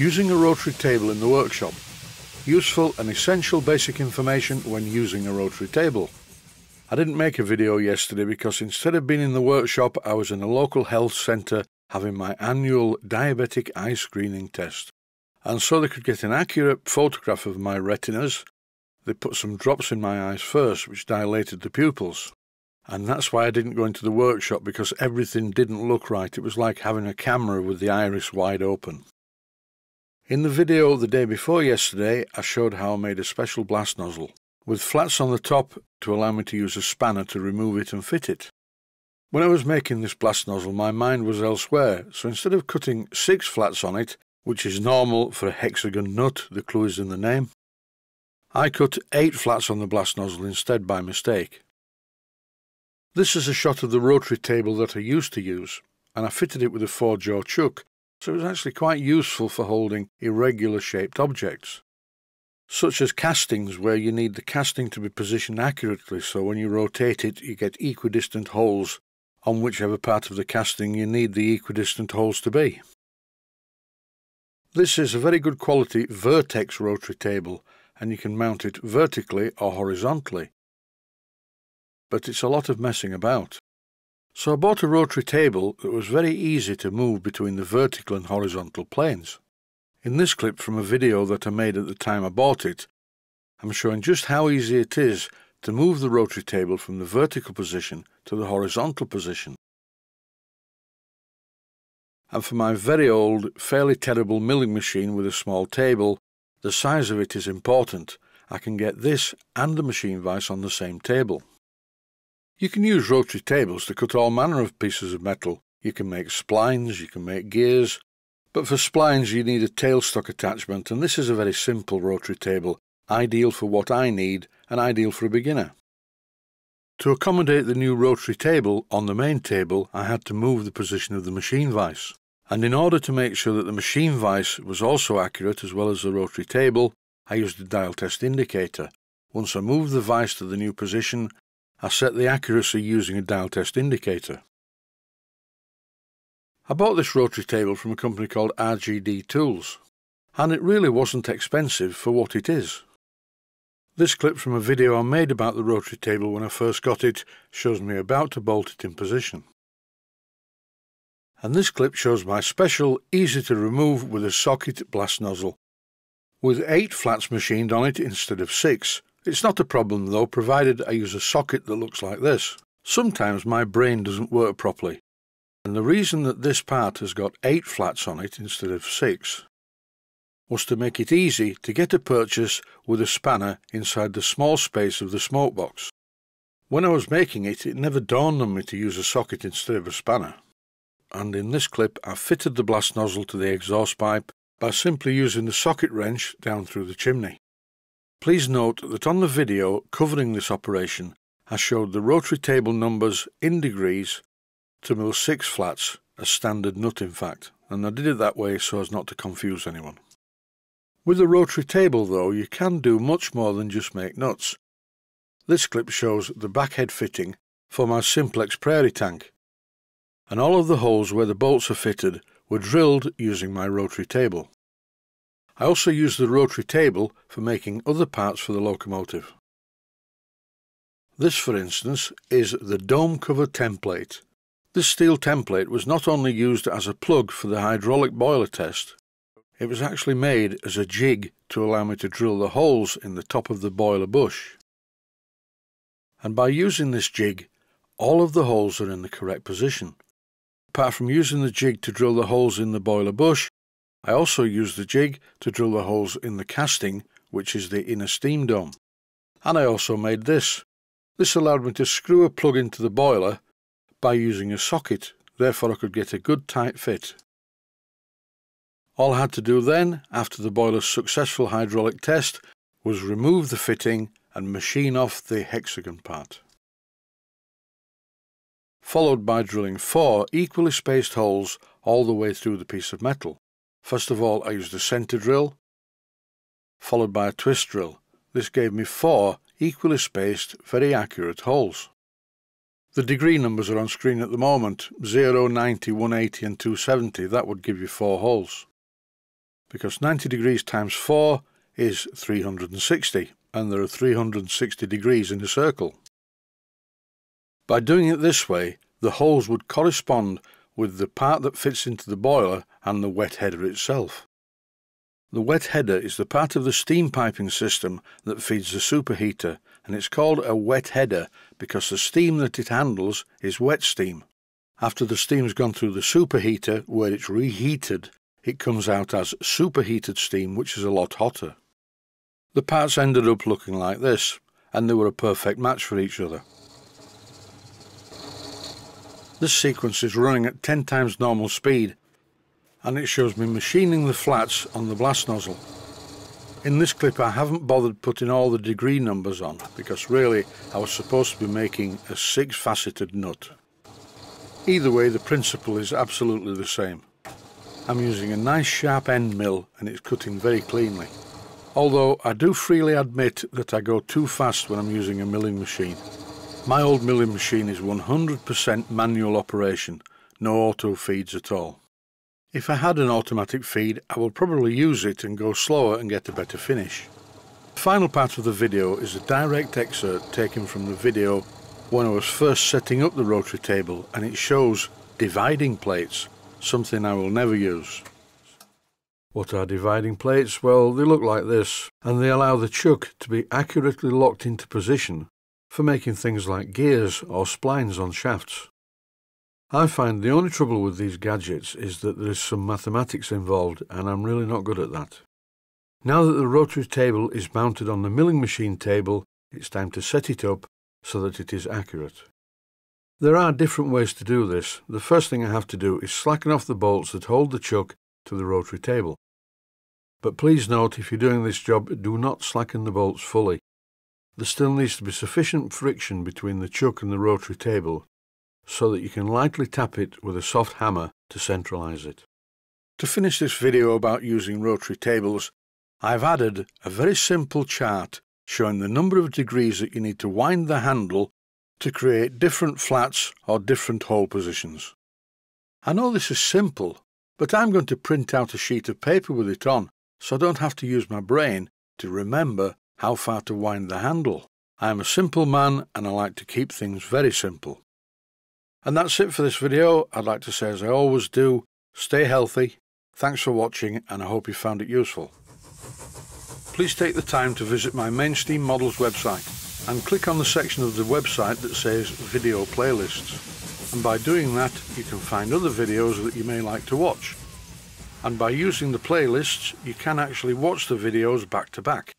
Using a rotary table in the workshop. Useful and essential basic information when using a rotary table. I didn't make a video yesterday because instead of being in the workshop, I was in a local health centre having my annual diabetic eye screening test. And so they could get an accurate photograph of my retinas, they put some drops in my eyes first, which dilated the pupils. And that's why I didn't go into the workshop, because everything didn't look right. It was like having a camera with the iris wide open. In the video the day before yesterday, I showed how I made a special blast nozzle, with flats on the top to allow me to use a spanner to remove it and fit it. When I was making this blast nozzle, my mind was elsewhere, so instead of cutting 6 flats on it, which is normal for a hexagon nut, the clue is in the name, I cut 8 flats on the blast nozzle instead by mistake. This is a shot of the rotary table that I used to use, and I fitted it with a 4-jaw chuck, so it was actually quite useful for holding irregular shaped objects, such as castings, where you need the casting to be positioned accurately, so when you rotate it you get equidistant holes on whichever part of the casting you need the equidistant holes to be. This is a very good quality vertex rotary table, and you can mount it vertically or horizontally, but it's a lot of messing about. So I bought a rotary table that was very easy to move between the vertical and horizontal planes. In this clip from a video that I made at the time I bought it, I'm showing just how easy it is to move the rotary table from the vertical position to the horizontal position. And for my very old, fairly terrible milling machine with a small table, the size of it is important. I can get this and the machine vise on the same table. You can use rotary tables to cut all manner of pieces of metal. You can make splines, you can make gears, but for splines you need a tailstock attachment, and this is a very simple rotary table, ideal for what I need and ideal for a beginner. To accommodate the new rotary table on the main table, I had to move the position of the machine vise. And in order to make sure that the machine vise was also accurate as well as the rotary table, I used a dial test indicator. Once I moved the vise to the new position, I set the accuracy using a dial test indicator. I bought this rotary table from a company called RGD Tools, and it really wasn't expensive for what it is. This clip from a video I made about the rotary table when I first got it shows me about to bolt it in position. And this clip shows my special, easy to remove with a socket blast nozzle, with 8 flats machined on it instead of 6. It's not a problem though, provided I use a socket that looks like this. Sometimes my brain doesn't work properly, and the reason that this part has got 8 flats on it instead of 6 was to make it easy to get a purchase with a spanner inside the small space of the smoke box. When I was making it, it never dawned on me to use a socket instead of a spanner. And in this clip I fitted the blast nozzle to the exhaust pipe by simply using the socket wrench down through the chimney. Please note that on the video covering this operation I showed the rotary table numbers in degrees to mill 6 flats, a standard nut in fact, and I did it that way so as not to confuse anyone. With a rotary table though, you can do much more than just make nuts. This clip shows the backhead fitting for my Simplex Prairie tank, and all of the holes where the bolts are fitted were drilled using my rotary table. I also used the rotary table for making other parts for the locomotive. This, for instance, is the dome cover template. This steel template was not only used as a plug for the hydraulic boiler test, it was actually made as a jig to allow me to drill the holes in the top of the boiler bush. And by using this jig, all of the holes are in the correct position. Apart from using the jig to drill the holes in the boiler bush, I also used the jig to drill the holes in the casting, which is the inner steam dome. And I also made this. This allowed me to screw a plug into the boiler by using a socket, therefore I could get a good tight fit. All I had to do then, after the boiler's successful hydraulic test, was remove the fitting and machine off the hexagon part, followed by drilling 4 equally spaced holes all the way through the piece of metal. First of all I used a centre drill, followed by a twist drill. This gave me 4 equally spaced, very accurate holes. The degree numbers are on screen at the moment, 0, 90, 180 and 270, that would give you 4 holes. because 90 degrees times 4 is 360, and there are 360 degrees in a circle. By doing it this way, the holes would correspond with the part that fits into the boiler and the wet header itself. The wet header is the part of the steam piping system that feeds the superheater, and it's called a wet header because the steam that it handles is wet steam. After the steam's gone through the superheater, where it's reheated, it comes out as superheated steam, which is a lot hotter. The parts ended up looking like this, and they were a perfect match for each other. This sequence is running at 10 times normal speed, and it shows me machining the flats on the blast nozzle. In this clip I haven't bothered putting all the degree numbers on, because really I was supposed to be making a 6-faceted nut. Either way, the principle is absolutely the same. I'm using a nice sharp end mill, and it's cutting very cleanly. Although I do freely admit that I go too fast when I'm using a milling machine. My old milling machine is 100% manual operation, no auto feeds at all. If I had an automatic feed, I would probably use it and go slower and get a better finish. The final part of the video is a direct excerpt taken from the video when I was first setting up the rotary table, and it shows dividing plates, something I will never use. What are dividing plates? Well, they look like this, and they allow the chuck to be accurately locked into position for making things like gears or splines on shafts. I find the only trouble with these gadgets is that there is some mathematics involved, and I'm really not good at that. Now that the rotary table is mounted on the milling machine table, it's time to set it up so that it is accurate. There are different ways to do this. The first thing I have to do is slacken off the bolts that hold the chuck to the rotary table. But please note, if you're doing this job, do not slacken the bolts fully. There still needs to be sufficient friction between the chuck and the rotary table so that you can lightly tap it with a soft hammer to centralize it. To finish this video about using rotary tables, I've added a very simple chart showing the number of degrees that you need to wind the handle to create different flats or different hole positions. I know this is simple, but I'm going to print out a sheet of paper with it on, so I don't have to use my brain to remember how far to wind the handle. I am a simple man, and I like to keep things very simple. And that's it for this video. I'd like to say, as I always do, stay healthy. Thanks for watching, and I hope you found it useful. Please take the time to visit my Mainsteam Models website and click on the section of the website that says Video Playlists. And by doing that, you can find other videos that you may like to watch. And by using the playlists, you can actually watch the videos back to back.